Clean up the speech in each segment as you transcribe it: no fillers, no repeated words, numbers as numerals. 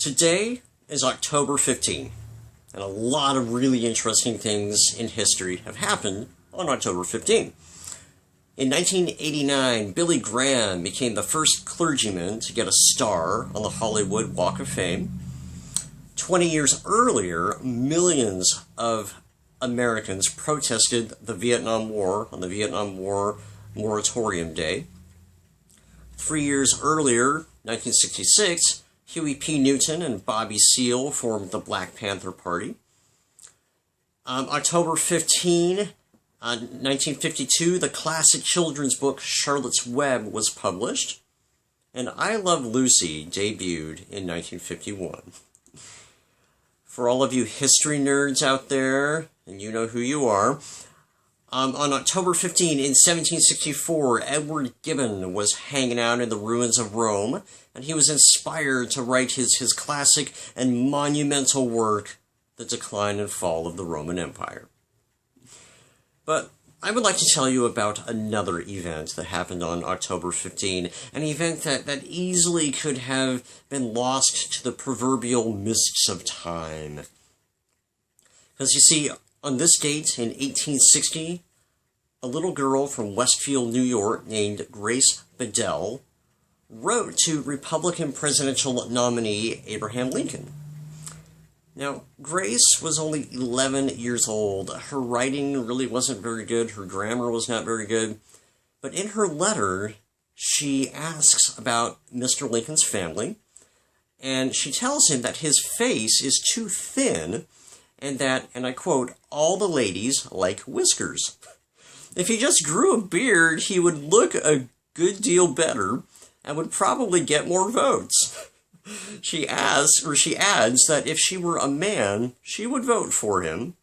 Today is October 15, and a lot of really interesting things in history have happened on October 15. In 1989, Billy Graham became the first clergyman to get a star on the Hollywood Walk of Fame. 20 years earlier, millions of Americans protested the Vietnam War on the Vietnam War Moratorium Day. 3 years earlier, 1966, Huey P. Newton and Bobby Seale formed the Black Panther Party. October 15, 1952, the classic children's book Charlotte's Web was published, and I Love Lucy debuted in 1951. For all of you history nerds out there, and you know who you are, on October 15, in 1764, Edward Gibbon was hanging out in the ruins of Rome, and he was inspired to write his classic and monumental work, The Decline and Fall of the Roman Empire. But I would like to tell you about another event that happened on October 15, an event that easily could have been lost to the proverbial mists of time. Because you see, on this date in 1860, a little girl from Westfield, New York, named Grace Bedell, wrote to Republican presidential nominee Abraham Lincoln. Now, Grace was only 11 years old. Her writing really wasn't very good. Her grammar was not very good. But in her letter, she asks about Mr. Lincoln's family, and she tells him that his face is too thin, and that, and I quote, all the ladies like whiskers. If he just grew a beard, he would look a good deal better and would probably get more votes. She adds that if she were a man, she would vote for him,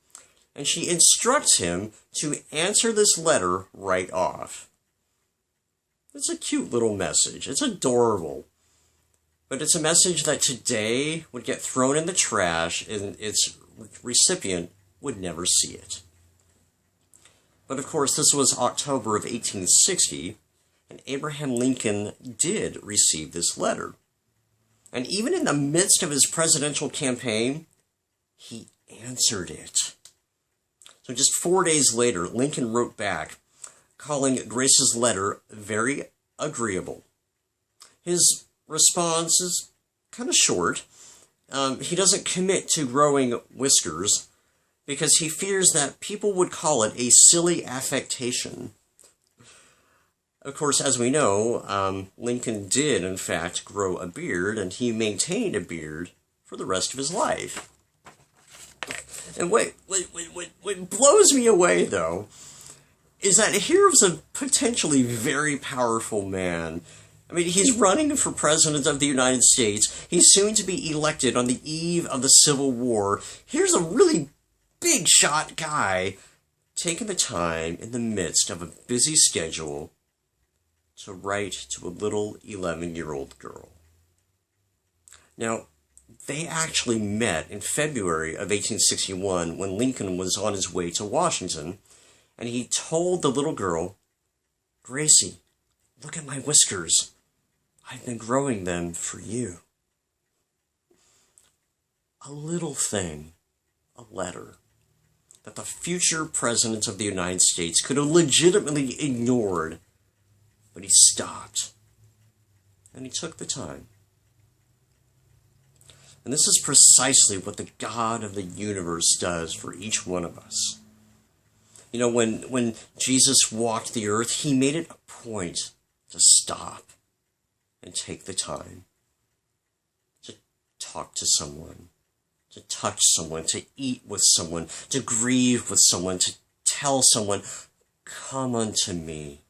and she instructs him to answer this letter right off. It's a cute little message. It's adorable. But it's a message that today would get thrown in the trash, and its recipient would never see it. But of course, this was October of 1860, and Abraham Lincoln did receive this letter. And even in the midst of his presidential campaign, he answered it. So just 4 days later, Lincoln wrote back, calling Grace's letter very agreeable. His response is kind of short. He doesn't commit to growing whiskers because he fears that people would call it a silly affectation. Of course, as we know, Lincoln did, in fact, grow a beard, and he maintained a beard for the rest of his life. And what blows me away, though, is that here's a potentially very powerful man. I mean, he's running for president of the United States. He's soon to be elected on the eve of the Civil War. Here's a really big-shot guy taking the time in the midst of a busy schedule to write to a little 11-year-old girl. Now, they actually met in February of 1861 when Lincoln was on his way to Washington, and he told the little girl, Gracie, look at my whiskers. I've been growing them for you. A little thing, a letter, that the future president of the United States could have legitimately ignored. But he stopped, and he took the time. And this is precisely what the God of the universe does for each one of us. You know, when Jesus walked the earth, he made it a point to stop and take the time to talk to someone, to touch someone, to eat with someone, to grieve with someone, to tell someone, come unto me.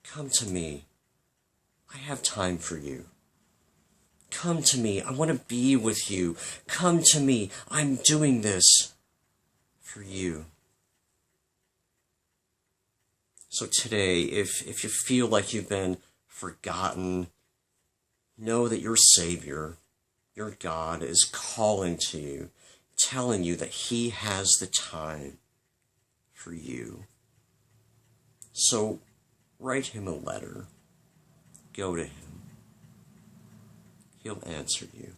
Come to me. I have time for you. Come to me. I want to be with you. Come to me. I'm doing this for you. So today, if you feel like you've been forgotten, know that your Savior, your God, is calling to you, telling you that He has the time for you. So write Him a letter. Go to Him. He'll answer you.